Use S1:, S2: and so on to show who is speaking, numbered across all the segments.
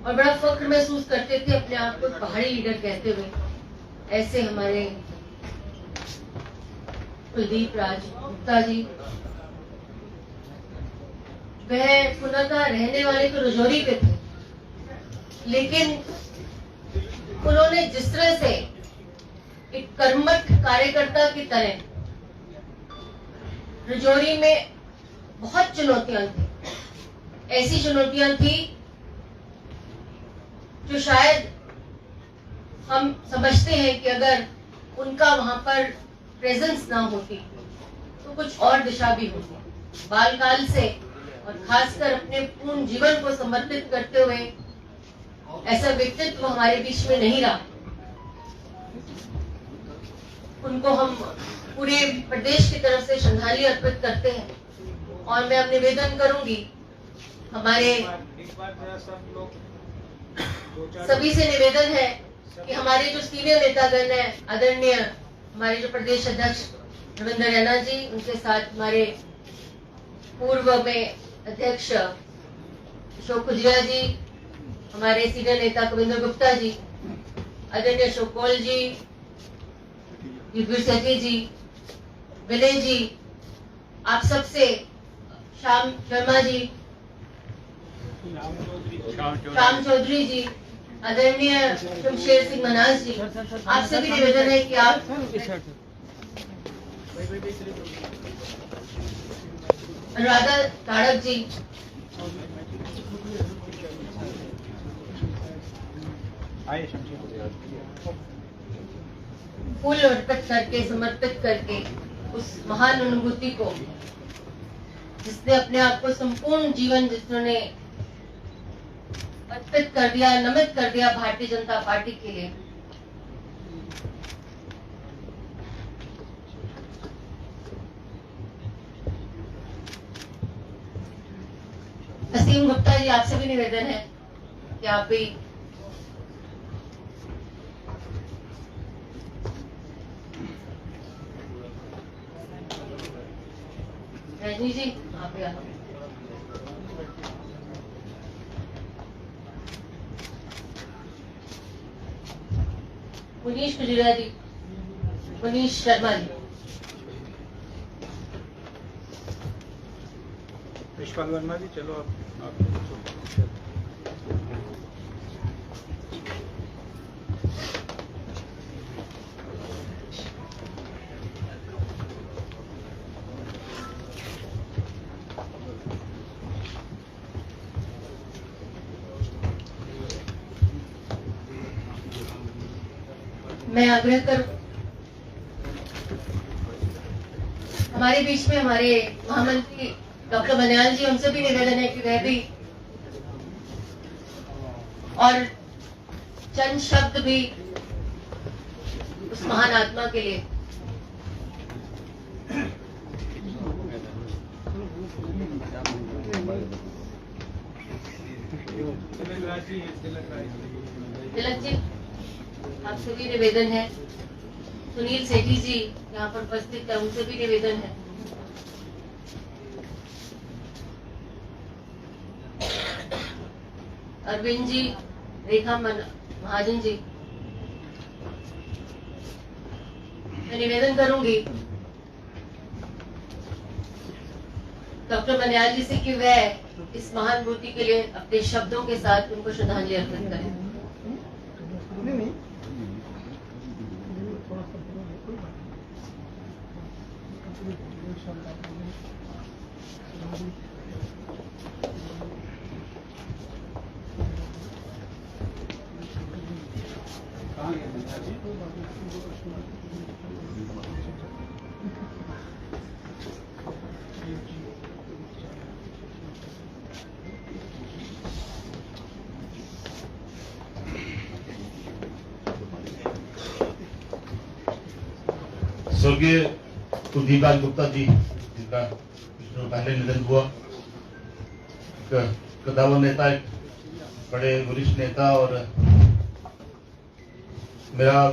S1: और बड़ा फख्र महसूस करते थे अपने आप को पहाड़ी लीडर कहते हुए। ऐसे हमारे कुलदीप राज गुप्ता जी, वह पुनः रहने वाले तो रजौरी के थे, लेकिन उन्होंने जिस तरह से एक कर्मठ कार्यकर्ता की तरह रजौरी में बहुत चुनौतियां थी, ऐसी चुनौतियां थी जो शायद हम समझते हैं कि अगर उनका वहां पर प्रेजेंस ना होती तो कुछ और दिशा भी होती। बालकाल से और खासकर अपने पूर्ण जीवन को समर्पित करते हुए ऐसा व्यक्तित्व हमारे बीच में नहीं रहा। उनको हम पूरे प्रदेश की तरफ से श्रद्धांजलि अर्पित करते हैं। और मैं अब निवेदन करूंगी, हमारे सभी से निवेदन है कि हमारे जो सीनियर नेतागण है, आदरणीय हमारे जो प्रदेश अध्यक्ष रविंद्र रैना जी, उनके साथ हमारे पूर्व में अध्यक्ष अशोक खुजरिया जी, हमारे सीनियर नेता कविंद्र गुप्ता जी, आदरणीय अशोक कौल जी, युद्धवीर सेठी जी, विनय जी, आप सबसे श्याम शर्मा जी, श्याम चौधरी जी, आदरणीय शमशेर सिंह मनाज जी, आपसे भी निवेदन है कि आप अनुराधा ताड़क जी, फूल अर्पित करके समर्पित करके उस महान अनुभूति को, जिसने अपने आप को संपूर्ण जीवन जिसने अर्पित कर दिया, नमित कर दिया भारतीय जनता पार्टी के लिए। असीम गुप्ता जी, आपसे भी निवेदन है कि आप भी रजनी जी, आप भी आओ। मुनीश खुजरिया जी, मुनीश शर्मा जी,
S2: विश्वाल वर्मा जी, चलो आप
S1: मैं आग्रह कर, हमारे बीच में हमारे महामंत्री डॉक्टर बनियाल जी, उनसे भी निवेदन है कि वह भी और चंद शब्द भी उस महान आत्मा के लिए। तिलक जी, आपसे भी निवेदन है। सुनील सेठी जी यहाँ पर उपस्थित है, उनसे भी निवेदन है। अरविंद जी, रेखा महाजन जी, मैं निवेदन करूंगी डॉक्टर बनियाल जी से कि वह इस महान मूर्ति के लिए अपने शब्दों के साथ उनको श्रद्धांजलि अर्पित करें।
S3: स्वर्गीय कुलदीप राज गुप्ता जी, जिनका कुछ दिनों पहले निधन हुआ, कद्दावर नेता, एक बड़े वरिष्ठ नेता, और मेरा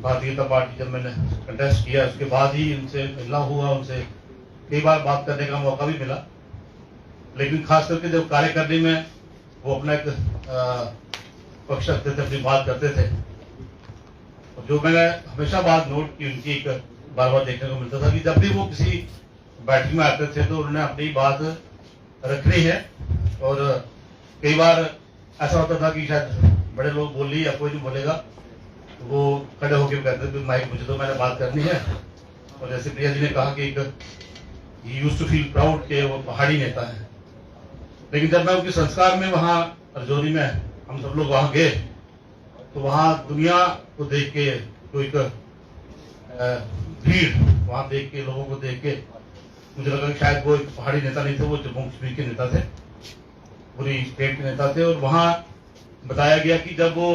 S3: भारतीय जनता पार्टी जब मैंने कंटेस्ट किया उसके बाद ही इनसे मिलना हुआ, उनसे कई बार बात करने का मौका भी मिला, लेकिन खास करके जब कार्य करने में वो अपना एक पक्ष रखते थे, अपनी बात करते थे। जो मैंने हमेशा बात नोट की उनकी, एक बार बार देखने को मिलता था कि जब भी वो किसी बैठक में आते थे तो उन्होंने अपनी बात रखनी है। और कई बार ऐसा होता था कि शायद बड़े लोग बोल लिए या कोई नहीं बोलेगा, तो वो खड़े होकर कहते थे माइक मुझे तो, मैंने बात करनी है। और जैसे प्रिया जी ने कहा कि he used to feel proud के वो पहाड़ी नेता है। लेकिन जब मैं उनके संस्कार में वहां रजौरी में हम सब लोग वहां गए तो वहां दुनिया को देख के, तो एक भीड़ वहां देख के, लोगों को देख के मुझे लगा कि शायद वो एक पहाड़ी नेता नहीं थे, वो जम्मू कश्मीर के नेता थे, पूरी स्टेट के नेता थे। और वहां बताया गया कि जब वो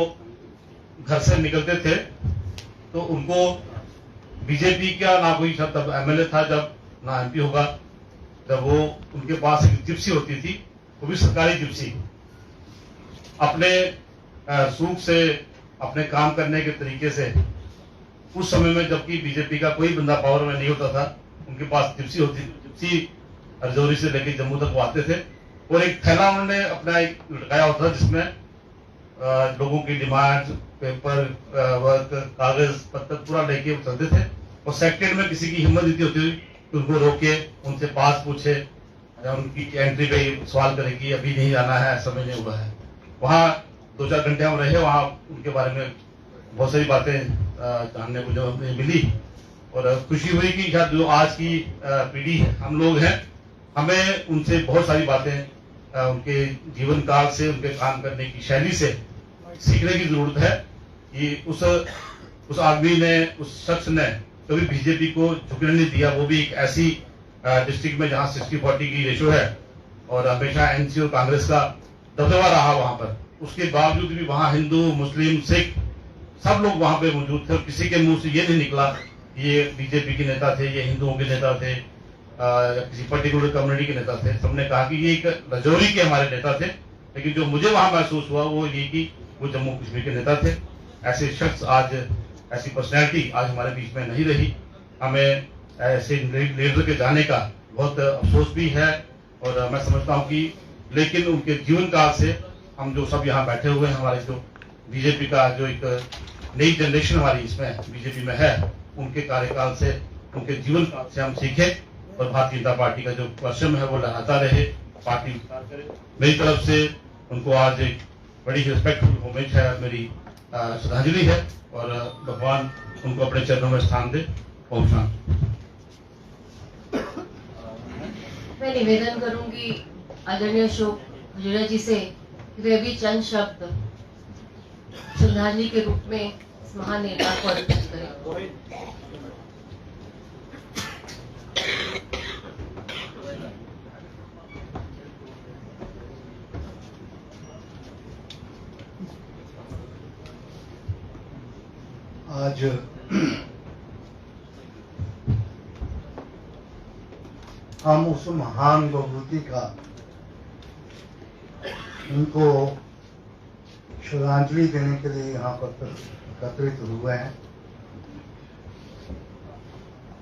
S3: घर से निकलते थे तो उनको बीजेपी का ना कोई शब्द, तब एमएलए था जब, ना एमपी होगा, जब वो उनके पास एक जिप्सी होती थी, वो भी सरकारी जिप्सी, अपने सूख से, अपने काम करने के तरीके से, उस समय में जबकि बीजेपी का कोई बंदा पावर में नहीं होता था, उनके पास जिप्सी होती थी। जिप्सी रजौरी से लेकर जम्मू तक वो आते थे और एक थैला उन्होंने अपना एक लटकाया होता था जिसमें लोगों की डिमांड, पेपर वर्क, कागज पत्तर पूरा लेके वो चलते थे। और सेक्रेटरी में किसी की हिम्मत इतनी होती थी कि उनको रोके, उनसे पास पूछे या उनकी एंट्री पे सवाल करे कि अभी नहीं जाना है, समय नहीं हुआ है। वहाँ 2-4 घंटे हम रहे, वहाँ उनके बारे में बहुत सारी बातें जानने को जो हमें मिली और खुशी हुई कि शायद जो आज की पीढ़ी है, हम लोग हैं, हमें उनसे बहुत सारी बातें उनके जीवन काल से, उनके काम करने की शैली से सीखने की जरूरत है। कि उस आदमी ने, उस शख्स ने कभी बीजेपी को झुकने नहीं दिया, वो भी एक ऐसी डिस्ट्रिक्ट में जहां 60-40 की रेशो है और हमेशा एनसी और कांग्रेस का दबदबा रहा वहां पर। उसके बावजूद भी वहां हिंदू, मुस्लिम, सिख सब लोग वहां पे मौजूद थे और किसी के मुंह से ये नहीं निकला ये बीजेपी के नेता थे, ये हिंदुओं के नेता थे या किसी पर्टिकुलर कम्युनिटी के नेता थे। सबने कहा कि ये एक रजौरी के हमारे नेता थे। लेकिन जो मुझे वहां महसूस हुआ वो ये कि वो जम्मू कश्मीर के नेता थे। ऐसे शख्स आज, ऐसी पर्सनैलिटी आज हमारे बीच में नहीं रही। हमें ऐसे लीडर के जाने का बहुत अफसोस भी है और मैं समझता हूँ कि लेकिन उनके जीवन काल से हम जो सब यहाँ बैठे हुए हैं, हमारे जो बीजेपी का जो एक नई जनरेशन हमारी इसमें बीजेपी में है, उनके कार्यकाल से, उनके जीवन काल से हम सीखें और भारतीय जनता पार्टी का जो परिश्रम है वो लहराता रहे, पार्टी विस्तार करे। मेरी तरफ से उनको आज एक बड़ी रिस्पेक्टफुल होमेज है, मेरी श्रद्धांजलि है और भगवान उनको अपने चरणों में स्थान दे। ओम शांति।
S1: मैं निवेदन करूंगी आदरणीय अशोक हजूरिया जी से कि वे भी चंद शब्द श्रद्धांजलि के रूप में इस महान नेता को अर्पित करें।
S4: आज हम उस महान विभूति का, उनको श्रद्धांजलि देने के लिए यहाँ पर एकत्रित हुए हैं।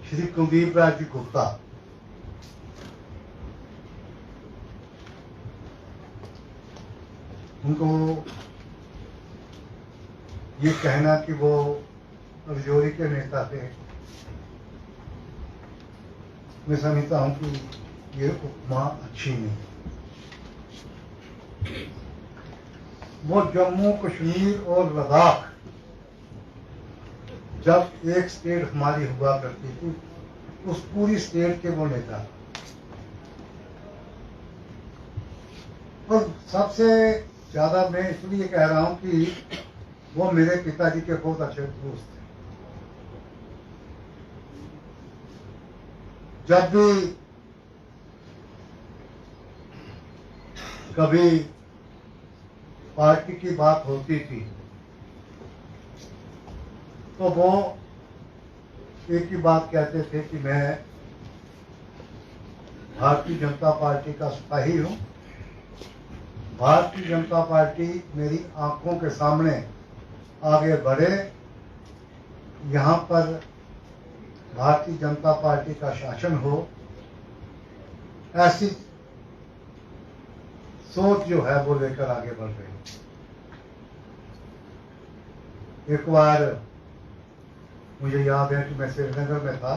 S4: श्री कुलदीप राज जी गुप्ता उनको ये कहना कि वो रजौरी के नेता थे, मैं समझता हूं कि ये उपमा अच्छी नहीं। वो जम्मू कश्मीर और लद्दाख जब एक स्टेट हमारी हुआ करती थी, उस पूरी स्टेट के वो नेता। और सबसे ज्यादा मैं इसलिए कह रहा हूं कि वो मेरे पिताजी के बहुत अच्छे दोस्त थे। जब भी कभी पार्टी की बात होती थी तो वो एक ही बात कहते थे कि मैं भारतीय जनता पार्टी का सिपाही हूं। भारतीय जनता पार्टी मेरी आंखों के सामने आगे बढ़े, यहाँ पर भारतीय जनता पार्टी का शासन हो, ऐसी सोच जो है वो लेकर आगे बढ़ रहे हैं। एक बार मुझे याद है कि मैं श्रीनगर में था,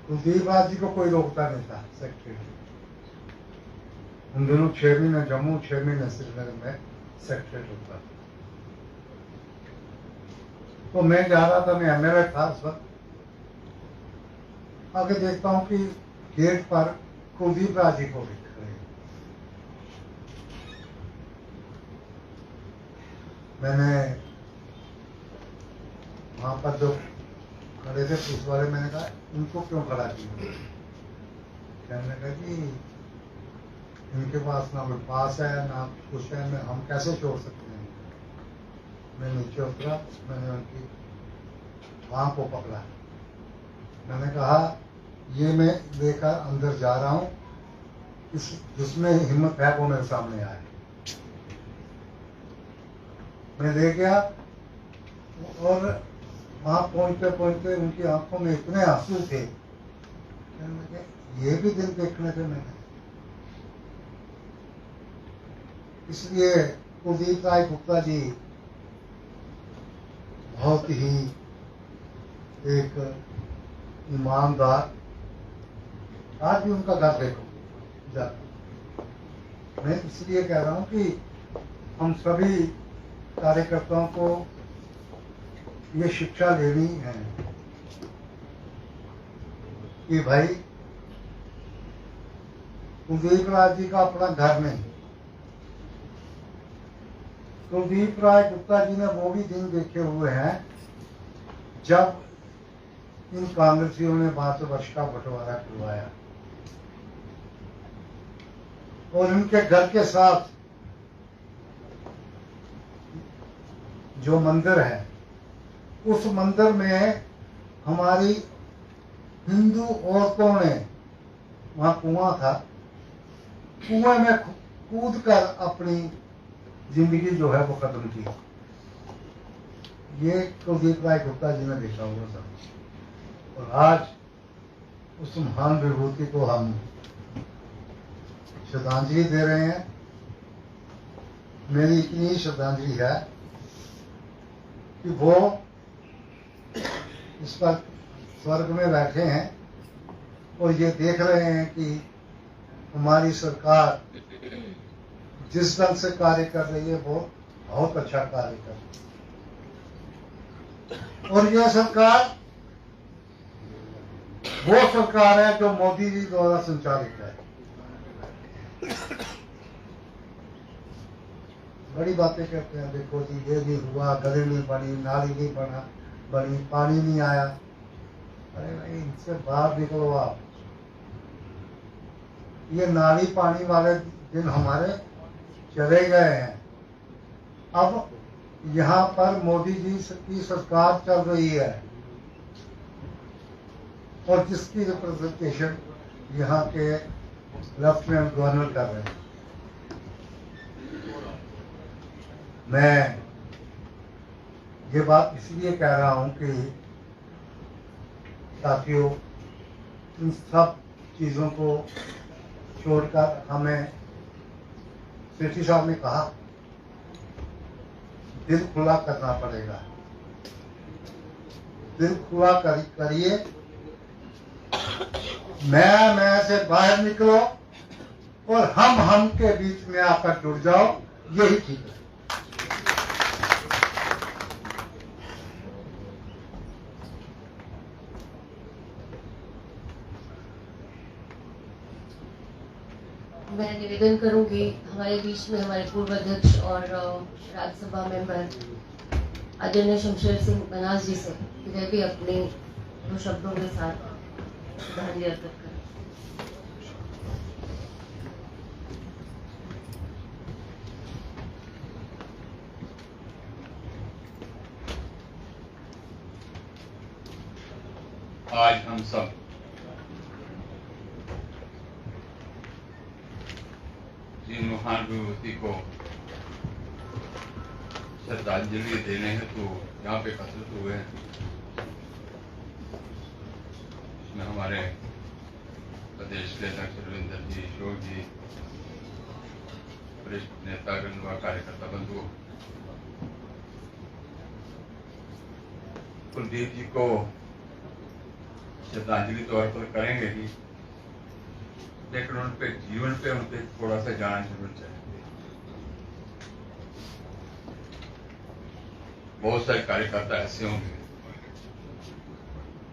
S4: कुलदीप राज जी को कोई रोकता नहीं था सेक्रेटरी। उन दिनों 6 महीने जम्मू, 6 महीने श्रीनगर में सेक्रेटरी होता था। तो मैं जा रहा था, मैं एमएलए था उस वक्त। आगे देखता हूं कि गेट पर कुलदीप राज जी को दिख रहे हैं। मैंने वहां पर जो खड़े थे पुलिस वाले, मैंने कहा इनको क्यों खड़ा किया? कहने लगा कि इनके पास ना कोई पास है ना कुछ है, मैं हम कैसे छोड़ सकते हैं। मैं नीचे उतरा, मैंने उनकी वहां को पकड़ा। मैंने कहा ये मैं लेकर अंदर जा रहा हूं, इस जिसमें हिम्मत है वो मेरे सामने आए। मैं ले गया और वहां पहुंचते पहुंचते उनकी आंखों में इतने आंसू थे, ये भी दिन देखने थे मैंने। इसलिए कुलदीप राय गुप्ता जी बहुत ही एक ईमानदार, आज भी उनका घर देखो जाकर। मैं इसलिए कह रहा हूं कि हम सभी कार्यकर्ताओं को ये शिक्षा लेनी है कि भाई कुलदीप राय जी का अपना घर नहीं। कुलदीप राय गुप्ता जी ने वो भी दिन देखे हुए हैं जब इन कांग्रेसियों ने 5 वर्ष का बंटवारा करवाया और इनके घर के साथ जो मंदिर है, उस मंदिर में हमारी हिंदू औरतों ने, वहां कुआं था, कुएं में कूद कर अपनी जिंदगी जो है वो खत्म की। ये कुलदीप राय गुप्ता जी ने देखा हुआ था। और आज उस महान विभूति को हम श्रद्धांजलि दे रहे हैं। मेरी इतनी श्रद्धांजलि है कि वो इस पर स्वर्ग में बैठे हैं और ये देख रहे हैं कि हमारी सरकार जिस ढंग से कार्य कर रही है वो बहुत अच्छा कार्य कर रही है। और यह सरकार वो सरकार है जो मोदी जी द्वारा संचालित है। बड़ी बातें करते हैं, देखो जी ये नहीं हुआ, गली नहीं बनी, नाली नहीं बनी, पानी नहीं आया। अरे नहीं, इनसे बाहर निकलो आप। ये नाली पानी वाले दिन हमारे चले गए हैं। अब यहाँ पर मोदी जी की सरकार चल रही है और जिसकी रिप्रेजेंटेशन यहाँ के लेफ्टिनेंट गवर्नर कर रहे हैं। मैं ये बात इसलिए कह रहा हूं कि साथियों, इन सब चीजों को छोड़कर हमें, सेठी साहब ने कहा, दिल खुला करना पड़ेगा। दिल खुला करिए, मैं से बाहर निकलो और हम के बीच में आकर जुड़ जाओ, यही ठीक है।
S1: मैं निवेदन करूंगी हमारे बीच में हमारे पूर्व अध्यक्ष और राज्यसभा मेंबर आदरणीय शमशेर सिंह मनास जी से कि वे भी अपने 2 शब्दों के साथ श्रद्धांजलि अर्पित करें।
S5: आज हम सब जिन महान विभूति को श्रद्धांजलि देने हेतु यहाँ पे एकत्रित हुए हैं, इसमें हमारे प्रदेश के अध्यक्ष रविंदर जी, अशोक जी, वरिष्ठ नेतागण व कार्यकर्ता बंधुओं, कुलदीप जी को श्रद्धांजलि तौर पर करेंगे ही, लेकिन उनके जीवन पे उनके थोड़ा सा जाना जरूर चाहिए। बहुत सारे कार्यकर्ता ऐसे होंगे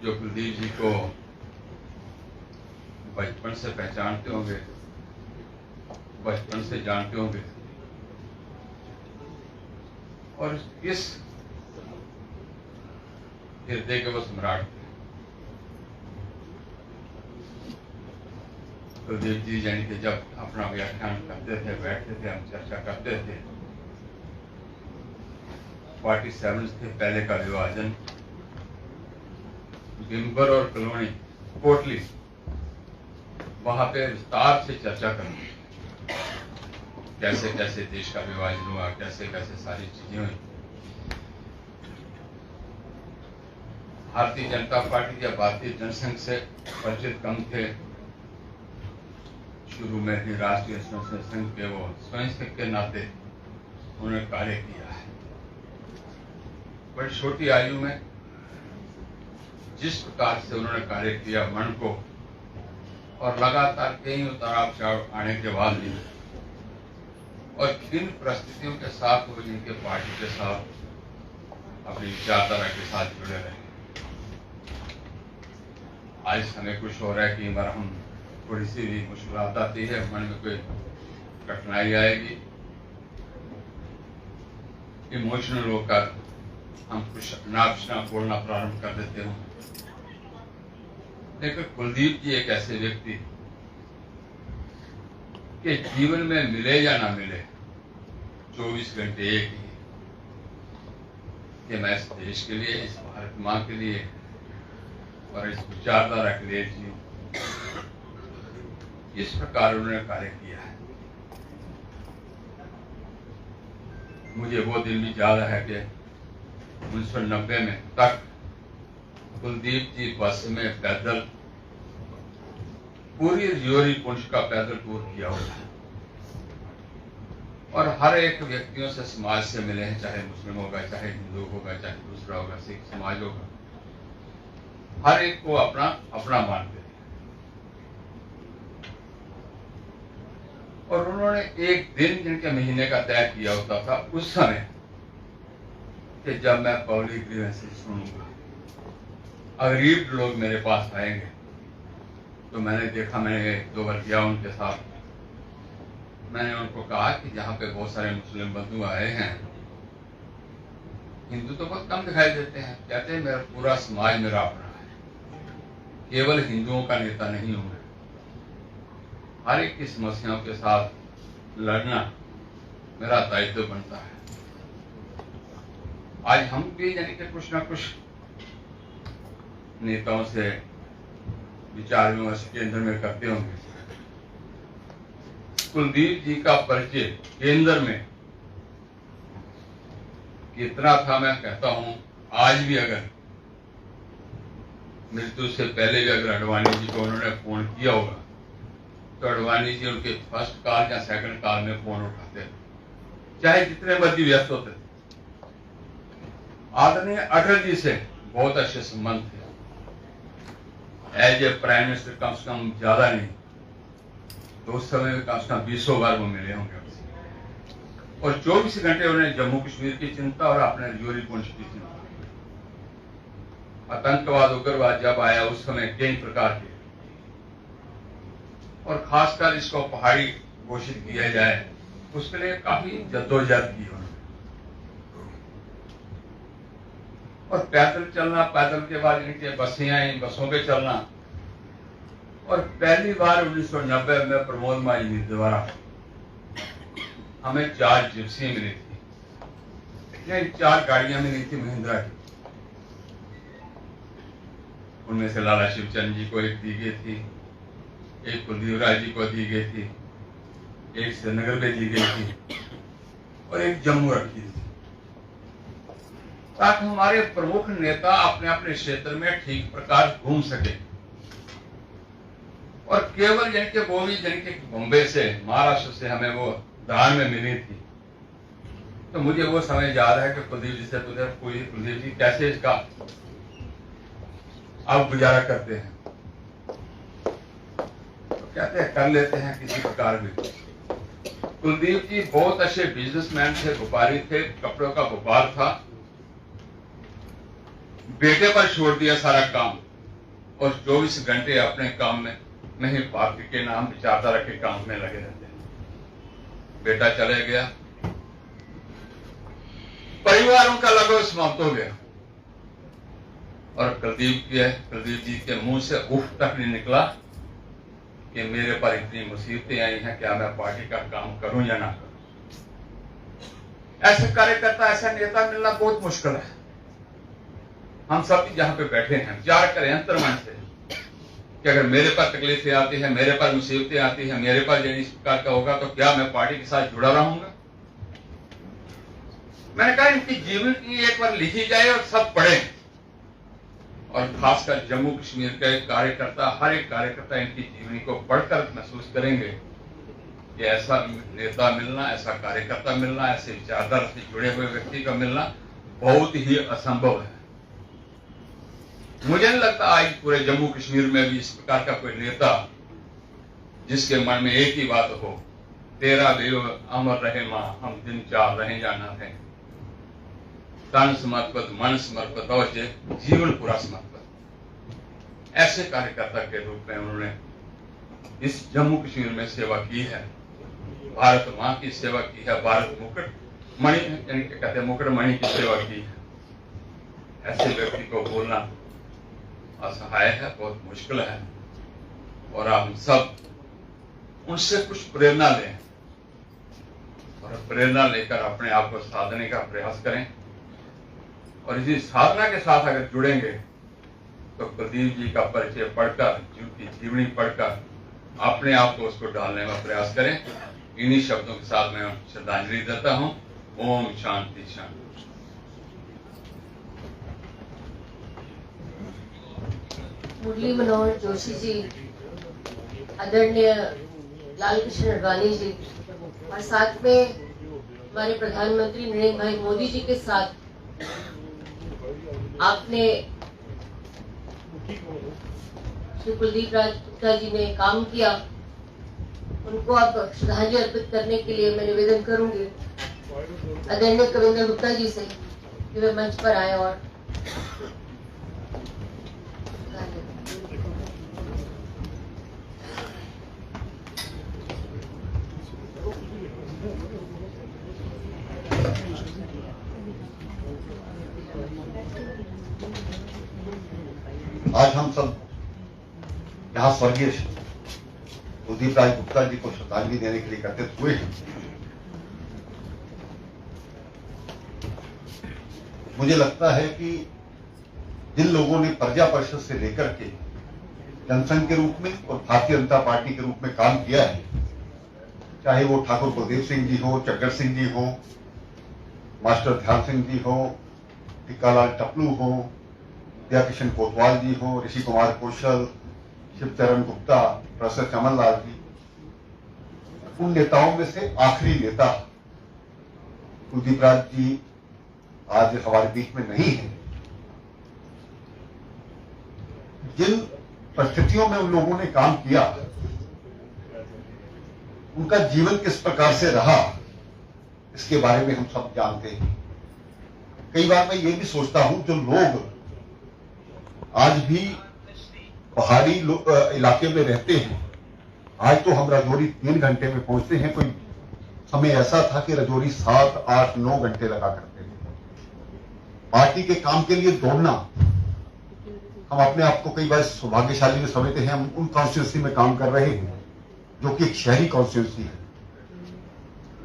S5: जो कुलदीप जी को बचपन से पहचानते होंगे, बचपन से जानते होंगे, और इस हृदय के वो सम्राट थे। कुलदीप जी यानी कि जब अपना व्याख्यान करते थे, बैठते थे, हम चर्चा करते थे, 47 थे पहले का विभाजन, बिम्बर और कलोनी कोटली, वहां पे विस्तार से चर्चा करनी, कैसे कैसे देश का विभाजन हुआ, कैसे कैसे सारी चीजें हुई। भारतीय जनता पार्टी या भारतीय जनसंघ से परिचित कम थे। शुरू में ही राष्ट्रीय स्वयंसेवक संघ के वो स्वयंसेवक के नाते उन्होंने कार्य किया है। बड़ी छोटी आयु में जिस प्रकार से उन्होंने कार्य किया मन को, और लगातार कई उतार चढ़ाव आने के बाद भी, और किन परिस्थितियों के साथ वो जिनके पार्टी के साथ अपनी विचारधारा के साथ जुड़े रहे। आज हमें कुछ हो रहा है कि बार हम थोड़ी सी भी मुश्किलात आती है, मन में कोई कठिनाई आएगी, इमोशनल होकर हम कुछ अपना बोलना प्रारंभ कर देते हैं। लेकिन कुलदीप जी एक ऐसे व्यक्ति के जीवन में मिले या ना मिले 24 घंटे एक ही, कि मैं इस देश के लिए, इस भारत मां के लिए और इस विचारधारा के लिए जीऊं। इस प्रकार उन्होंने कार्य किया है। मुझे वो दिन भी याद है कि 1990 में तक कुलदीप जी बस में पैदल पूरी रियोरी पुंछ का पैदल टूर किया हुआ है, और हर एक व्यक्तियों से समाज से मिले हैं, चाहे मुस्लिम होगा, चाहे हिंदू होगा, चाहे दूसरा होगा, सिख समाज होगा, हर एक को अपना अपना मानते हैं। और उन्होंने एक दिन जिनके महीने का तय किया होता था उस समय, कि जब मैं पब्लिक ग्रीवेंसेस सुनूंगा, गरीब लोग मेरे पास आएंगे, तो मैंने देखा, मैंने 2 बार किया उनके साथ, मैंने उनको कहा कि जहां पे बहुत सारे मुस्लिम बंधु आए हैं, हिंदू तो बहुत कम दिखाई देते हैं, कहते हैं मेरा पूरा समाज मेरा अपना है, केवल हिंदुओं का नेता नहीं हूं मैं, हर एक की समस्याओं के साथ लड़ना मेरा दायित्व बनता है। आज हम भी यानी कि कुछ ना कुछ नेताओं से विचार विमर्श केंद्र में करते होंगे। कुलदीप जी का परिचय केंद्र में कितना था, मैं कहता हूं आज भी अगर मृत्यु से पहले भी अगर अडवाणी जी को उन्होंने फोन किया होगा, तो अडवाणी जी उनके फर्स्ट कॉल या सेकंड कॉल में फोन उठाते थे, चाहे जितने मर्जी व्यस्त होते थे। आदरणीय अटल जी से बहुत अच्छे संबंध थे, एज ए प्राइम मिनिस्टर कम से कम ज्यादा नहीं तो उस समय में कम से कम 20 बार वो मिले होंगे उनसे, और 24 घंटे उन्होंने जम्मू कश्मीर की चिंता और अपने रियोरी पुंछ की चिंता, आतंकवाद उग्रवाद जब आया उस समय कई प्रकार के, और खासकर इसको पहाड़ी घोषित किया जाए उसके लिए काफी जद्दोजहद की उन्होंने। और पैदल चलना, पैदल के बाद इनके बसें आई, बसों पे चलना, और पहली बार 1990 में प्रमोद माई द्वारा हमें 4 जिप्सी मिली थी, नहीं 4 गाड़ियां मिली थी महिंद्रा की, उनमें से लाला शिवचंद जी को एक दी गई थी, एक कुलदीप राय जी को दी गई थी, एक श्रीनगर में दी गई थी, और एक जम्मू रखी थी, ताकि हमारे प्रमुख नेता अपने अपने क्षेत्र में ठीक प्रकार घूम सके। और केवल यानी कि वो भी यानी कि बॉम्बे से, महाराष्ट्र से हमें वो दान में मिली थी। तो मुझे वो समय याद है कि कुलदीप जी से पूछा, कुलदीप जी कैसे इसका आप गुजारा करते हैं? तो कहते हैं कर लेते हैं किसी प्रकार भी। कुलदीप जी बहुत अच्छे बिजनेसमैन थे, व्यापारी थे, कपड़ों का व्यापार था। बेटे पर छोड़ दिया सारा काम और 24 घंटे अपने काम में नहीं, पार्टी के नाम विचारधारा के काम में लगे रहते हैं। बेटा चले गया, परिवारों का लगभग समाप्त हो गया और कुलदीप जी के मुंह से उफ तक नहीं निकला कि मेरे पर इतनी मुसीबतें आई हैं, क्या मैं पार्टी का काम करूं या ना करूं। ऐसे कार्यकर्ता, ऐसा नेता मिलना बहुत मुश्किल है। हम सब जहां पे बैठे हैं विचार करें अंतर्मन से कि अगर मेरे पर तकलीफें आती हैं, मेरे पर मुसीबतें आती हैं, मेरे पर इस प्रकार का होगा तो क्या मैं पार्टी के साथ जुड़ा रहूंगा? मैंने कहा इनकी जीवन की एक बार लिखी जाए और सब पढ़ें, और खासकर जम्मू कश्मीर के कार्यकर्ता, हर एक कार्यकर्ता इनकी जीवनी को पढ़कर महसूस करेंगे कि ऐसा नेता मिलना, ऐसा कार्यकर्ता मिलना, ऐसे विचारधारा से जुड़े हुए व्यक्ति का मिलना बहुत ही असंभव है। मुझे नहीं लगता आज पूरे जम्मू कश्मीर में भी इस प्रकार का कोई नेता जिसके मन में एक ही बात हो, तेरा भी अमर रहे मां, हम दिन चार रहे जाना है, तन समर्पित, मन समर्पित और जीवन पूरा समर्पित। ऐसे कार्यकर्ता के रूप में उन्होंने इस जम्मू कश्मीर में सेवा की है, भारत मां की सेवा की है, भारत मुकुट मणि कहते मुकुट मणि की सेवा की है। ऐसे व्यक्ति को बोलना असहाय है, बहुत मुश्किल है, और हम सब उनसे कुछ प्रेरणा लें और प्रेरणा लेकर अपने आप को साधने का प्रयास करें। और इसी साधना के साथ अगर जुड़ेंगे तो कुलदीप जी का परिचय पढ़कर, उनकी जीवनी पढ़कर अपने आप को उसको डालने का प्रयास करें। इन्हीं शब्दों के साथ मैं श्रद्धांजलि देता हूं। ओम शांति शांति।
S1: मुरली मनोहर जोशी जी, आदरणीय लाल कृष्ण अडवाणी जी, और साथ में हमारे प्रधानमंत्री नरेंद्र भाई मोदी जी के साथ आपने श्री कुलदीप राज गुप्ता जी ने काम किया, उनको अब श्रद्धांजलि अर्पित करने के लिए मैं निवेदन करूंगी आदरणीय कविंदर गुप्ता जी से कि वे मंच पर आए और
S6: आज हम सब यहाँ स्वर्गीय कुलदीप राज गुप्ता जी को श्रद्धांजलि देने के लिए एकत्रित हुए हैं। मुझे लगता है कि जिन लोगों ने प्रजा परिषद से लेकर के जनसंघ के रूप में और भारतीय जनता पार्टी के रूप में काम किया है, चाहे वो ठाकुर बलदेव सिंह जी हो, चक्कर सिंह जी हो, मास्टर ध्यान सिंह जी हो, टिक्कालाल टपलू हो, विद्याकिशन कोतवाल जी हो, ऋषि कुमार कौशल, शिवचरण गुप्ता, प्रोफेसर चमन लाल जी, उन नेताओं में से आखिरी नेता कुलदीप राज जी आज हमारे बीच में नहीं है। जिन परिस्थितियों में उन लोगों ने काम किया, उनका जीवन किस प्रकार से रहा, इसके बारे में हम सब जानते हैं। कई बार मैं ये भी सोचता हूं, जो लोग आज भी पहाड़ी इलाके में रहते हैं, आज तो हम रजौरी 3 घंटे में पहुंचते हैं, कोई समय ऐसा था कि रजौरी 7, 8, 9 घंटे लगा करते थे। पार्टी के काम के लिए दौड़ना, हम अपने आप को कई बार सौभाग्यशाली में समझते हैं। हम उन कॉन्स्टिट्यूंसी में काम कर रहे हैं जो कि एक शहरी कॉन्स्टिट्यूंसी है।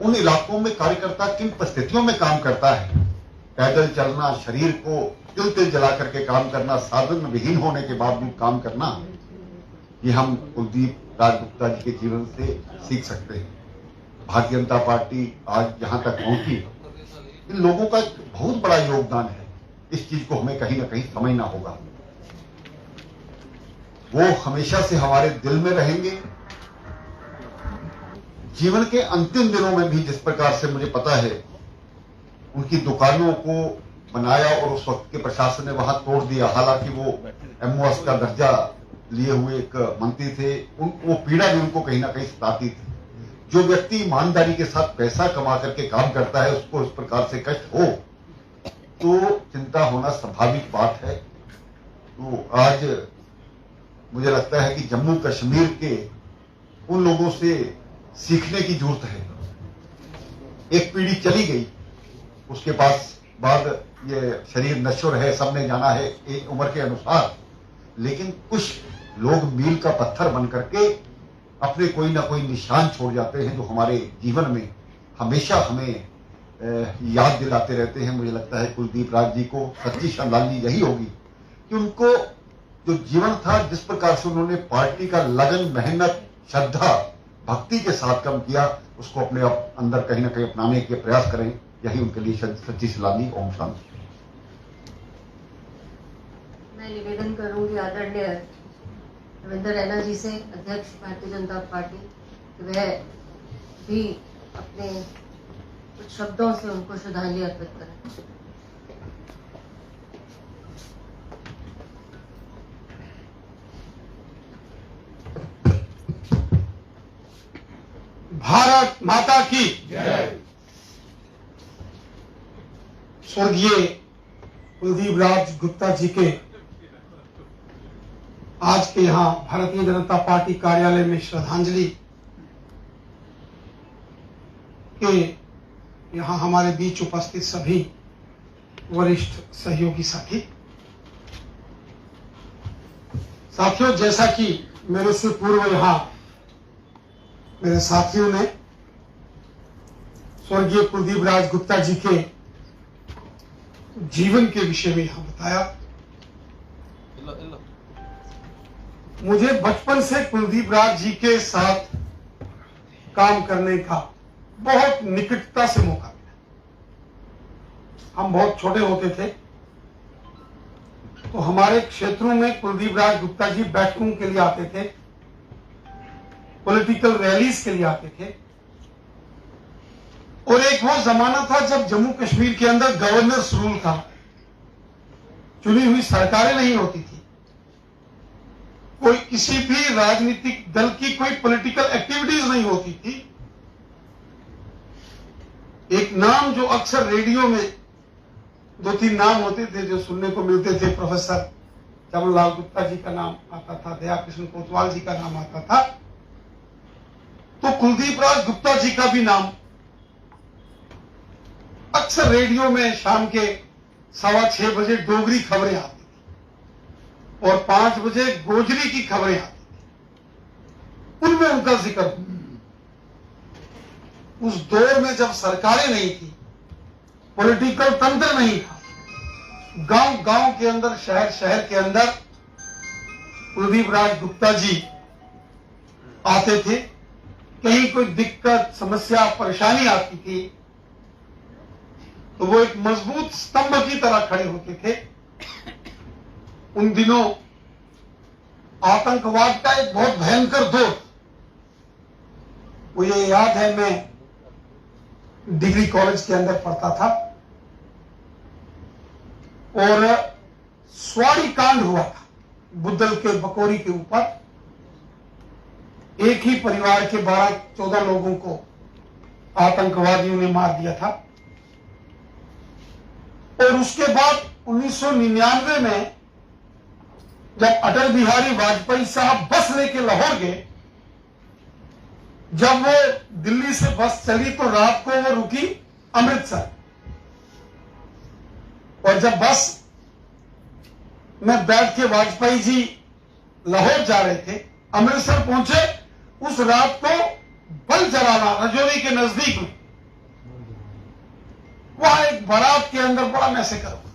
S6: उन इलाकों में कार्यकर्ता किन परिस्थितियों में काम करता है, पैदल चलना, शरीर को तिल जला करके काम करना, साधन विहीन होने के बावजूद काम करना, ये हम कुलदीप राज गुप्ता जी के जीवन से सीख सकते हैं। भारतीय जनता पार्टी आज जहां तक पहुंची, इन लोगों का बहुत बड़ा योगदान है। इस चीज को हमें कहीं ना कहीं समझना होगा। वो हमेशा से हमारे दिल में रहेंगे। जीवन के अंतिम दिनों में भी जिस प्रकार से मुझे पता है उनकी दुकानों को बनाया और उस वक्त के प्रशासन ने वहां तोड़ दिया, हालांकि वो एमओएस का दर्जा लिए हुए एक मंत्री थे, वो पीड़ा भी उनको कहीं ना कहीं सताती थी। जो व्यक्ति ईमानदारी के साथ पैसा कमा करके काम करता है उसको इस प्रकार से कष्ट हो तो चिंता होना स्वाभाविक बात है। तो आज मुझे लगता है कि जम्मू कश्मीर के उन लोगों से सीखने की जरूरत है। एक पीढ़ी चली गई, उसके बाद ये शरीर नश्वर है, सबने जाना है एक उम्र के अनुसार, लेकिन कुछ लोग मील का पत्थर बन करके अपने कोई ना कोई निशान छोड़ जाते हैं जो हमारे जीवन में हमेशा हमें याद दिलाते रहते हैं। मुझे लगता है कुलदीप राज जी को सच्ची श्रद्धांजलि यही होगी कि उनको जो जीवन था, जिस प्रकार से उन्होंने पार्टी का लगन, मेहनत, श्रद्धा, भक्ति के साथ काम किया, उसको अपने अंदर कहीं ना कहीं अपनाने के प्रयास करें। यही उनके लिए सच्ची श्रद्धांजलि। ओम शांति।
S1: मैं निवेदन करूंगी आदरणीय रविंद्र रैना जी से, अध्यक्ष भारतीय जनता पार्टी, कि वह भी अपने कुछ शब्दों से उनको श्रद्धांजलि अर्पित करें।
S7: भारत माता की जय। स्वर्गीय कुलदीप राज गुप्ता जी के आज के यहाँ भारतीय जनता पार्टी कार्यालय में श्रद्धांजलि के यहाँ हमारे बीच उपस्थित सभी वरिष्ठ सहयोगी साथियों, जैसा कि मेरे से पूर्व यहाँ मेरे साथियों ने स्वर्गीय कुलदीप राज गुप्ता जी के जीवन के विषय में यहां बताया, मुझे बचपन से कुलदीप राज जी के साथ काम करने का बहुत निकटता से मौका मिला। हम बहुत छोटे होते थे तो हमारे क्षेत्रों में कुलदीप राज गुप्ता जी बैठकों के लिए आते थे, पॉलिटिकल रैलीज के लिए आते थे। और एक वो जमाना था जब जम्मू कश्मीर के अंदर गवर्नर्स रूल था, चुनी हुई सरकारें नहीं होती थी, कोई किसी भी राजनीतिक दल की कोई पॉलिटिकल एक्टिविटीज नहीं होती थी। एक नाम जो अक्सर रेडियो में 2-3 नाम होते थे जो सुनने को मिलते थे, प्रोफेसर जवाहरलाल गुप्ता जी का नाम आता था, दया कृष्ण कोतवाल जी का नाम आता था, तो कुलदीप राज गुप्ता जी का भी नाम अक्सर रेडियो में शाम के 6:15 बजे डोगरी खबरें आती थी और 5 बजे गोजरी की खबरें आती थी, उनमें उनका जिक्र। उस दौर में जब सरकारें नहीं थी, पॉलिटिकल तंत्र नहीं था, गांव गांव के अंदर, शहर शहर के अंदर कुलदीप राज गुप्ता जी आते थे। कहीं कोई दिक्कत, समस्या, परेशानी आती थी तो वो एक मजबूत स्तंभ की तरह खड़े होते थे। उन दिनों आतंकवाद का एक बहुत भयंकर दौर, मुझे याद है मैं डिग्री कॉलेज के अंदर पढ़ता था और स्वाड़ी कांड हुआ था बुद्धल के बकोरी के ऊपर। एक ही परिवार के 12-14 लोगों को आतंकवादियों ने मार दिया था। और उसके बाद 1999 में जब अटल बिहारी वाजपेयी साहब बस लेके लाहौर गए, जब वो दिल्ली से बस चली तो रात को वो रुकी अमृतसर, और जब बस में बैठ के वाजपेयी जी लाहौर जा रहे थे, अमृतसर पहुंचे, उस रात को बल जलाना रजौरी के नजदीक में, वहां एक बारात के अंदर बड़ा मैसेकर हुआ।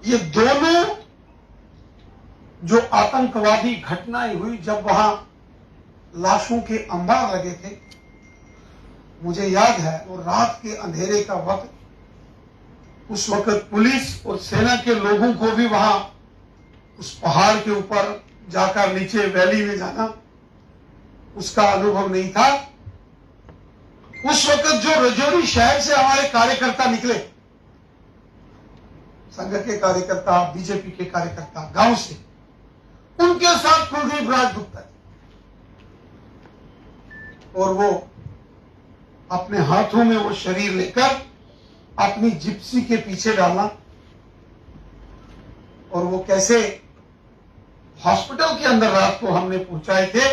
S7: ये दोनों जो आतंकवादी घटनाएं हुई, जब वहां लाशों के अंबार लगे थे, मुझे याद है वो रात के अंधेरे का वक्त, उस वक्त पुलिस और सेना के लोगों को भी वहां उस पहाड़ के ऊपर जाकर नीचे वैली में जाना, उसका अनुभव नहीं था। उस वक्त जो रजौरी शहर से हमारे कार्यकर्ता निकले, संघ के कार्यकर्ता, बीजेपी के कार्यकर्ता गांव से, उनके साथ कुलदीप राज गुप्ता जी, और वो अपने हाथों में वो शरीर लेकर अपनी जिप्सी के पीछे डालना, और वो कैसे हॉस्पिटल के अंदर रात को हमने पहुंचाए थे,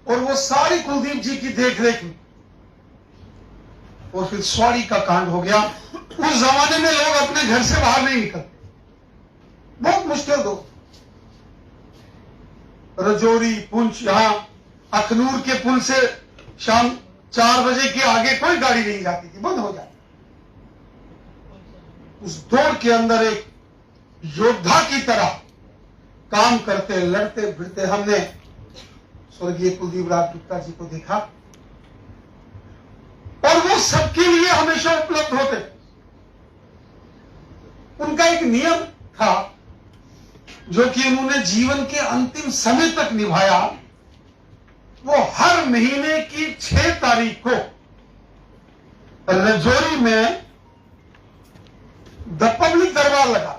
S7: और वो सारी कुलदीप जी की देखरेख में। और फिर स्वाड़ी का कांड हो गया। उस जमाने में लोग अपने घर से बाहर नहीं निकलते, बहुत मुश्किल दो। रजौरी, पुंछ, यहां अखनूर के पुल से शाम 4 बजे के आगे कोई गाड़ी नहीं जाती थी, बंद हो जाती। उस दौर के अंदर एक योद्धा की तरह काम करते, लड़ते भिड़ते हमने स्वर्गीय कुलदीप राज गुप्ता जी को देखा, और वो सबके लिए हमेशा उपलब्ध होते। उनका एक नियम था जो कि उन्होंने जीवन के अंतिम समय तक निभाया। वो हर महीने की 6 तारीख को रजौरी में द पब्लिक दरबार लगा।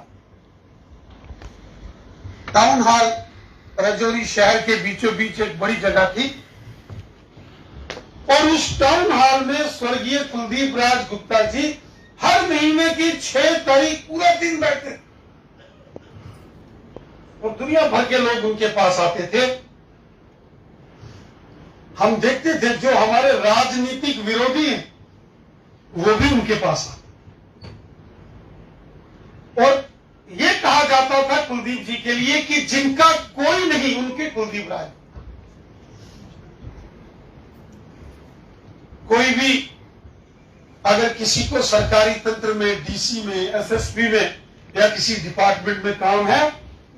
S7: टाउन हॉल रजौरी शहर के बीचों बीच एक बड़ी जगह थी, और उस टाउन हॉल में स्वर्गीय कुलदीप राज गुप्ता जी हर महीने की 6 तारीख पूरा दिन बैठते थे, और दुनिया भर के लोग उनके पास आते थे। हम देखते थे जो हमारे राजनीतिक विरोधी हैं वो भी उनके पास आते, और ये कहा जाता था कुलदीप जी के लिए कि जिनका कोई नहीं उनके कुलदीप राज। कोई भी अगर किसी को सरकारी तंत्र में, डीसी में, एसएसपी में या किसी डिपार्टमेंट में काम है,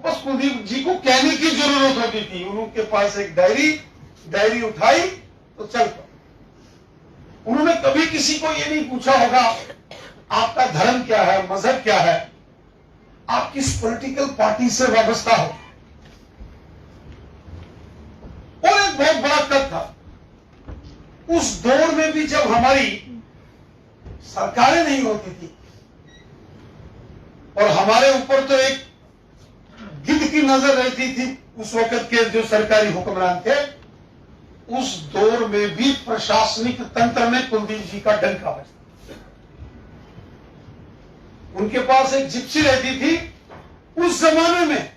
S7: बस कुलदीप जी को कहने की जरूरत होती थी। उनके पास एक डायरी उठाई तो चल पड़ा। उन्होंने कभी किसी को ये नहीं पूछा होगा आपका धर्म क्या है, मजहब क्या है, आप किस पॉलिटिकल पार्टी से वाबस्ता हो। और एक बहुत बड़ा तथ्य था, उस दौर में भी जब हमारी सरकारें नहीं होती थी और हमारे ऊपर तो एक गिद्ध की नजर रहती थी, उस वक्त के जो सरकारी हुक्मरान थे, उस दौर में भी प्रशासनिक तंत्र में कुलदीप जी का डंका बजता। उनके पास एक जिप्सी रहती थी। उस जमाने में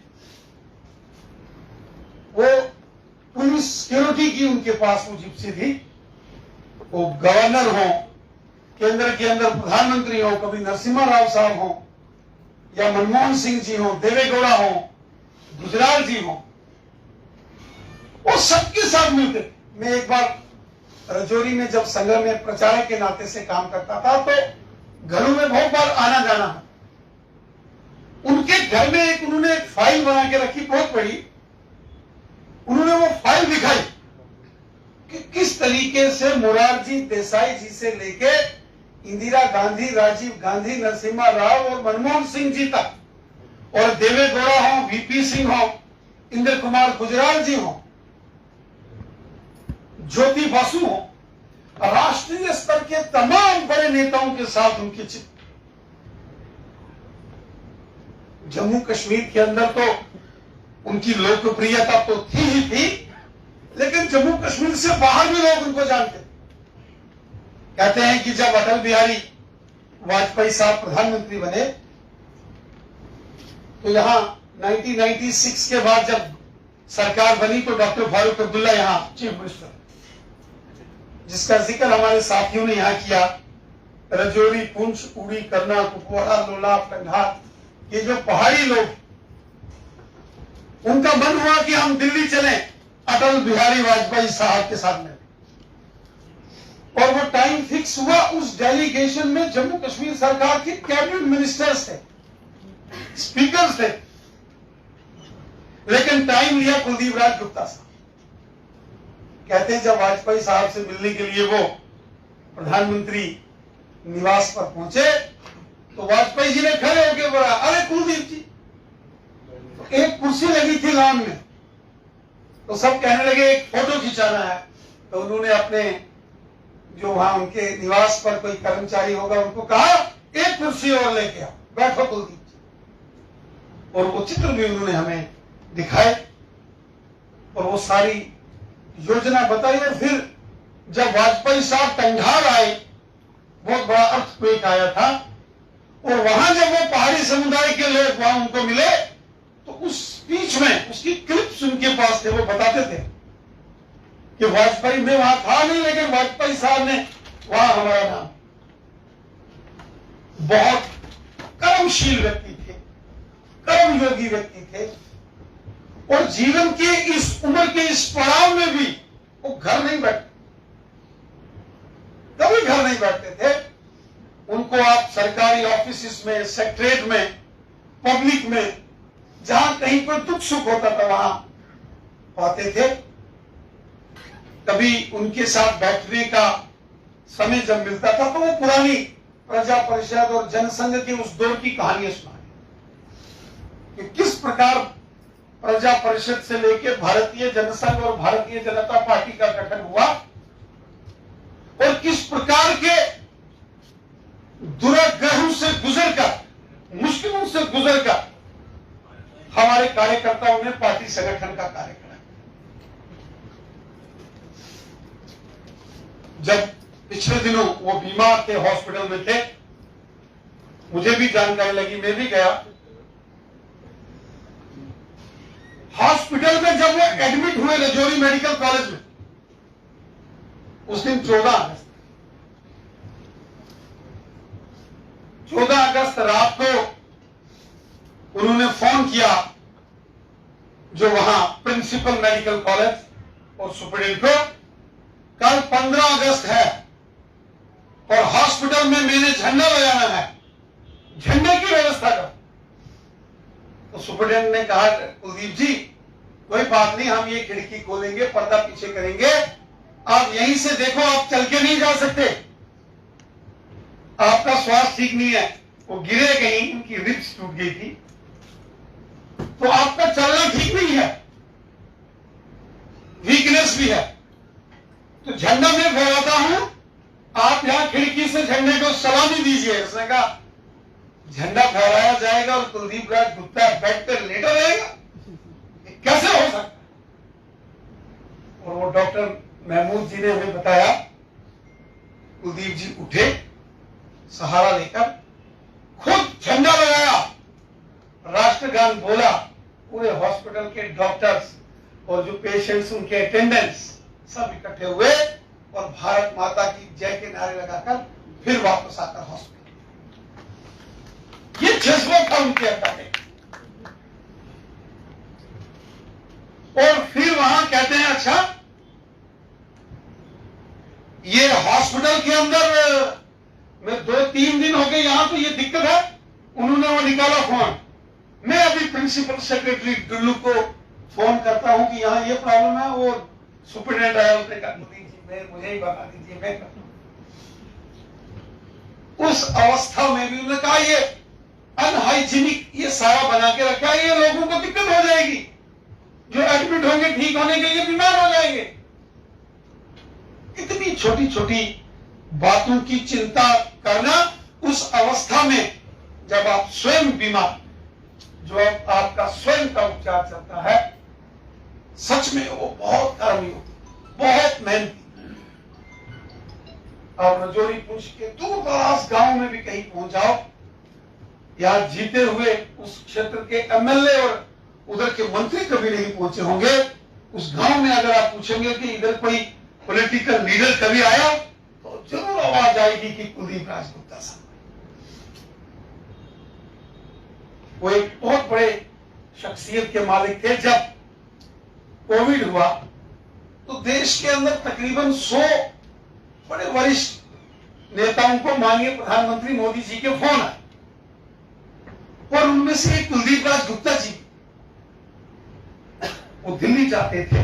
S7: वो पुलिस सिक्योरिटी की उनके पास वो जिप्सी थी। वो गवर्नर हो, केंद्र के अंदर प्रधानमंत्री हो, कभी नरसिम्हा राव साहब हो, या मनमोहन सिंह जी हो, देवेगौड़ा हो, गुजराल जी हो, वो सबके साथ मिलते। मैं एक बार रजौरी में जब संघ में प्रचारक के नाते से काम करता था, तो घरों में बहुत बार आना जाना है। उनके घर में उन्होंने एक फाइल बना के रखी, बहुत बड़ी। उन्होंने वो फाइल दिखाई कि किस तरीके से मोरारजी देसाई जी से लेके इंदिरा गांधी, राजीव गांधी, नरसिम्हा राव और मनमोहन सिंह जी तक, और देवेगौड़ा हो, वीपी सिंह हो, इंद्र कुमार गुजराल जी हो, ज्योति बासु हो, राष्ट्रीय स्तर के तमाम बड़े नेताओं के साथ उनके चित्र। जम्मू कश्मीर के अंदर तो उनकी लोकप्रियता तो थी ही थी, लेकिन जम्मू कश्मीर से बाहर भी लोग उनको जानते थे। कहते हैं कि जब अटल बिहारी वाजपेयी साहब प्रधानमंत्री बने, तो यहां 1996 के बाद जब सरकार बनी, तो डॉक्टर फारूक अब्दुल्ला यहां चीफ मिनिस्टर, जिसका जिक्र हमारे साथियों ने यहां किया। रजौरी, पुंछ, उड़ी, करना, कुपवाड़ा, लोलाप, कंधार, ये जो पहाड़ी लोग, उनका मन हुआ कि हम दिल्ली चलें अटल बिहारी वाजपेयी साहब के साथ में, और वो टाइम फिक्स हुआ। उस डेलीगेशन में जम्मू कश्मीर सरकार के कैबिनेट मिनिस्टर्स थे, स्पीकर्स थे, लेकिन टाइम लिया कुलदीप राज गुप्ता साहब। कहते हैं जब वाजपेयी साहब से मिलने के लिए वो प्रधानमंत्री निवास पर पहुंचे, तो वाजपेयी जी ने खड़े होकर बोला, अरे कुलदीप जी, एक कुर्सी लगी थी लॉन में, तो सब कहने लगे एक फोटो खिंचाना है। तो उन्होंने अपने जो वहां उनके निवास पर कोई कर्मचारी होगा उनको कहा एक कुर्सी और लेके आओ, बैठो कुलदीप जी। और वो चित्र भी उन्होंने हमें दिखाए और वो सारी योजना बताई। और फिर जब वाजपेयी साहब टंगार आए, बहुत बड़ा अर्थक्वेक आया था, और वहां जब वो पहाड़ी समुदाय के लोग वहां उनको मिले, तो उस स्पीच में उसकी क्लिप्स उनके पास थे। वो बताते थे कि वाजपेयी में वहां था नहीं, लेकिन वाजपेयी साहब ने वहां हमारा नाम। बहुत कर्मशील व्यक्ति थे, कर्मयोगी व्यक्ति थे, और जीवन के इस उम्र के इस पड़ाव में भी वो घर नहीं बैठते, कभी घर नहीं बैठते थे। उनको आप सरकारी ऑफिस में, सेक्रेटरीट में, पब्लिक में, जहां कहीं कोई दुख सुख होता था वहां पाते थे। कभी उनके साथ बैठने का समय जब मिलता था तो वो पुरानी प्रजा परिषद और जनसंघ के उस दौर की कहानियां सुनाई कि किस प्रकार प्रजा परिषद से लेकर भारतीय जनसंघ और भारतीय जनता पार्टी का गठन हुआ, और किस प्रकार के दुराग्रहों से गुजरकर, मुश्किलों से गुजरकर हमारे कार्यकर्ताओं ने पार्टी संगठन का कार्य करा। जब पिछले दिनों वो बीमार थे, हॉस्पिटल में थे, मुझे भी जानकारी लगी, मैं भी गया। हॉस्पिटल में जब वो एडमिट हुए रजौरी मेडिकल कॉलेज में, उस दिन 14 अगस्त रात को उन्होंने फोन किया जो वहां प्रिंसिपल मेडिकल कॉलेज और सुप्रीडेंट को, कल 15 अगस्त है और हॉस्पिटल में मैंने झंडा लगाना है, झंडे की व्यवस्था करो। तो सुप्रीडेंट ने कहा कुलदीप जी कोई बात नहीं, हम ये खिड़की खोलेंगे, पर्दा पीछे करेंगे, आप यहीं से देखो, आप चल के नहीं जा सकते, आपका स्वास्थ्य ठीक नहीं है। वो गिरे कहीं, उनकी रिब्स टूट गई थी, तो आपका चलना ठीक नहीं है, वीकनेस भी है, तो झंडा मैं फहराता हूं, आप यहां खिड़की से झंडे को सलामी दीजिए। उसने कहा झंडा फहराया जाएगा और कुलदीप राज गुप्ता बेड पर लेटा रहेगा, कैसे हो सकता? और वो डॉक्टर महमूद जी ने हमें बताया, कुलदीप जी उठे, सहारा लेकर खुद झंडा लगाया, राष्ट्रगान बोला, पूरे हॉस्पिटल के डॉक्टर्स और जो पेशेंट्स, उनके अटेंडेंट्स सब इकट्ठे हुए और भारत माता की जय के नारे लगाकर फिर वापस आकर हॉस्पिटल। ये जज्बा था उनके अंदर में। और फिर वहां कहते हैं अच्छा ये हॉस्पिटल के अंदर मैं 2-3 दिन हो गए यहां, तो ये दिक्कत है। उन्होंने वो निकाला फोन, मैं अभी प्रिंसिपल सेक्रेटरी डुल्लू को फोन करता हूं कि यहां ये प्रॉब्लम है। वो सुपरिटेंडेंट आया, उसने कहा मुझे ही बता दीजिए, मैं कर। उस अवस्था में भी उन्होंने कहा ये अनहाइजीनिक ये सारा बना के रखा है, ये लोगों को दिक्कत हो जाएगी, जो एडमिट होंगे ठीक होने के लिए बीमार हो जाएंगे। इतनी छोटी छोटी बातों की चिंता करना उस अवस्था में जब आप स्वयं बीमार, जो आपका स्वयं का उपचार चलता है, सच में वो बहुत कर्मयोग, बहुत मेहनती। और रजौरी पुंछ के दूर दराज गांव में भी कहीं पहुंच जाओ, यहां जीते हुए उस क्षेत्र के एमएलए और उधर के मंत्री कभी नहीं पहुंचे होंगे। उस गांव में अगर आप पूछेंगे कि इधर कोई पॉलिटिकल लीडर कभी आया, तो जरूर आवाज आएगी कि कुलदीप राज गुप्ता साहब। वो एक बहुत बड़े शख्सियत के मालिक थे। जब कोविड हुआ तो देश के अंदर तकरीबन 100 बड़े वरिष्ठ नेताओं को माननीय प्रधानमंत्री मोदी जी के फोन आए, और उनमें से एक कुलदीप राज गुप्ता जी, वो दिल्ली जाते थे,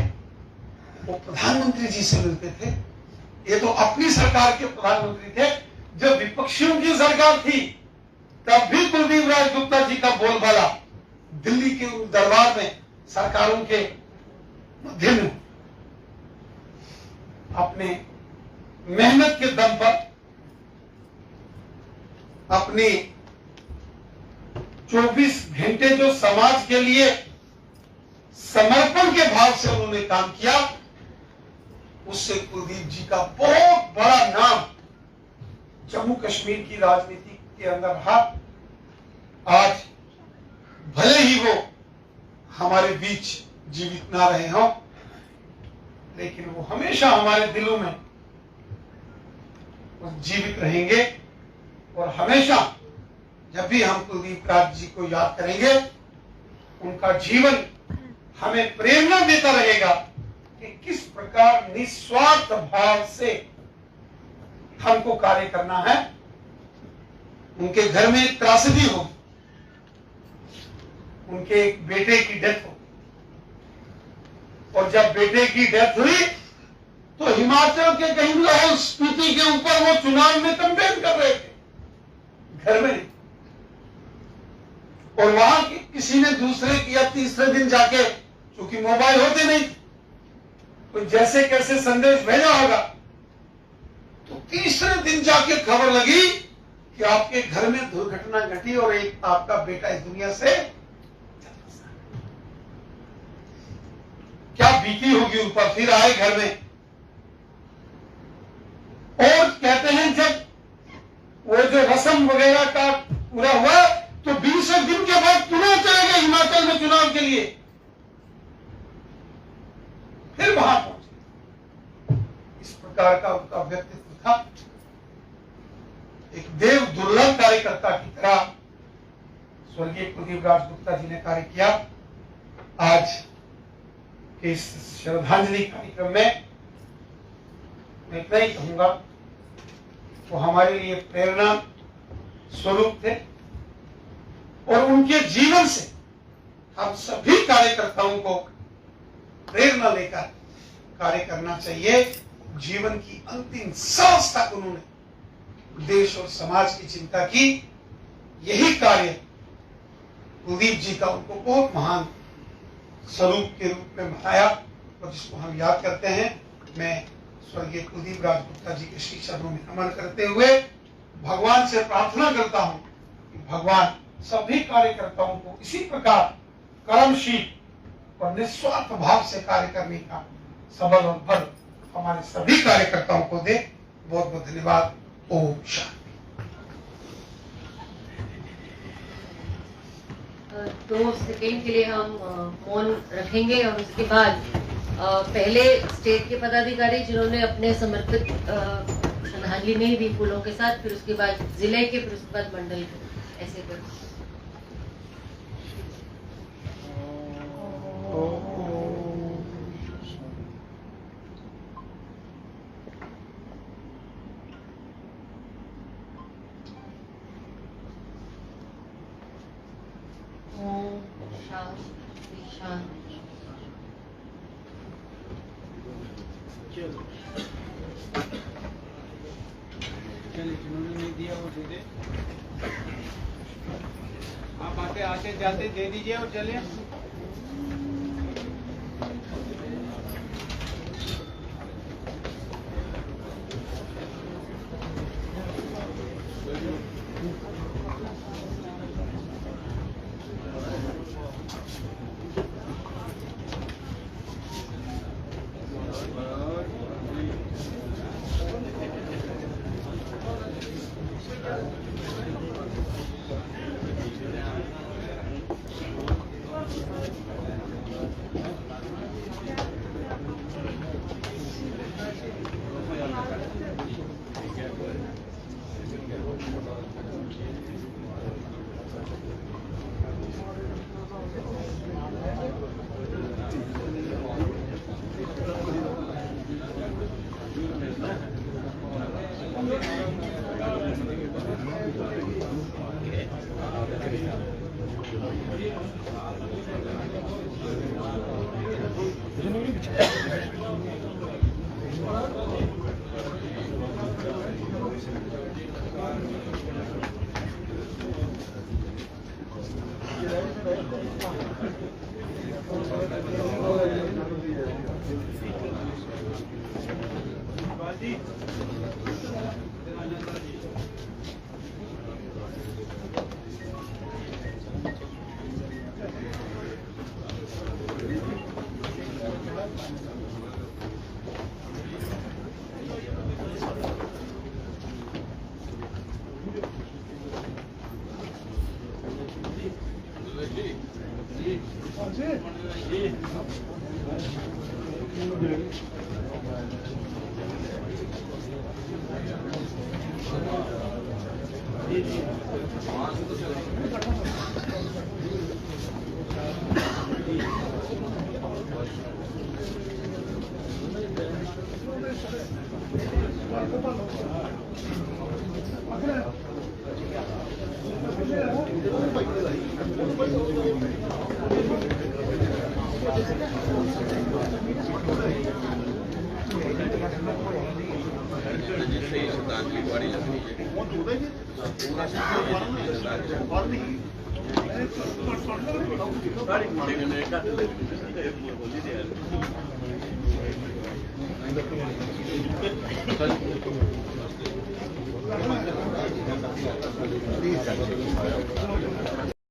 S7: वो प्रधानमंत्री जी से मिलते थे। ये तो अपनी सरकार के प्रधानमंत्री थे। जब विपक्षियों की सरकार थी तब भी कुलदीप राज गुप्ता जी का बोलबाला दिल्ली के उन दरबार में सरकारों के मध्य में अपने मेहनत के दम पर अपने 24 घंटे जो समाज के लिए समर्पण के भाव से उन्होंने काम किया, उससे कुलदीप जी का बहुत बड़ा नाम जम्मू कश्मीर की राजनीति के अंदर रहा। आज भले ही वो हमारे बीच जीवित ना रहे हों, लेकिन वो हमेशा हमारे दिलों में जीवित रहेंगे। और हमेशा जब भी हम कुलदीप राज जी को याद करेंगे, उनका जीवन हमें प्रेरणा देता रहेगा कि किस प्रकार निस्वार्थ भाव से हमको कार्य करना है। उनके घर में एक त्रासदी हो, उनके एक बेटे की डेथ हो, और जब बेटे की डेथ हुई तो हिमाचल के कहीं लाहौल स्पीति के ऊपर वो चुनाव में कैंपेन कर रहे थे, घर में। और वहां किसी ने दूसरे या तीसरे दिन जाके, क्योंकि मोबाइल होते नहीं, तो जैसे कैसे संदेश भेजा होगा, तो तीसरे दिन जाके खबर लगी कि आपके घर में दुर्घटना घटी और एक आपका बेटा इस दुनिया से। क्या बीती होगी उन पर। फिर आए घर में और कहते हैं जब वो जो रस्म वगैरह का पूरा हुआ तो 20 दिन के बाद पुनः चले गए हिमाचल में चुनाव के लिए। फिर वहां पहुंचे। इस प्रकार का उनका व्यक्तित्व था। एक देव दुर्लभ कार्यकर्ता की तरह स्वर्गीय कुलदीप राज गुप्ता जी ने कार्य किया। आज के इस श्रद्धांजलि कार्यक्रम में मैं इतना ही कहूंगा, वो हमारे लिए प्रेरणा स्वरूप थे और उनके जीवन से हम सभी कार्यकर्ताओं को प्रेरणा लेकर कार्य करना चाहिए। जीवन की अंतिम सांस तक उन्होंने देश और समाज की चिंता की। यही कार्य कुलदीप जी का उनको बहुत महान स्वरूप के रूप में बताया और जिसको हम याद करते हैं। मैं स्वर्गीय कुलदीप राज गुप्ता जी के श्री चरणों में नमन करते हुए भगवान से प्रार्थना करता हूं कि भगवान सभी कार्यकर्ताओं को इसी प्रकार कर्मशील और निस्वार्थ भाव से कार्य करने का सबल और बल हमारे सभी कार्यकर्ताओं को दे। बहुत बहुत धन्यवाद। ओम शांति।
S1: 2 सेकेंड के लिए हम मौन रखेंगे और उसके बाद पहले स्टेट के पदाधिकारी जिन्होंने अपने समर्पित श्रद्धांजलि नहीं दी फूलों के साथ, फिर उसके बाद जिले के, फिर उसके बाद मंडल के, ऐसे कर। ओम शांति शांति।
S2: चलिए, जिन्होंने नहीं दिया वो दे दे। आप आते आते जाते दे दीजिए और चलिए।
S5: सर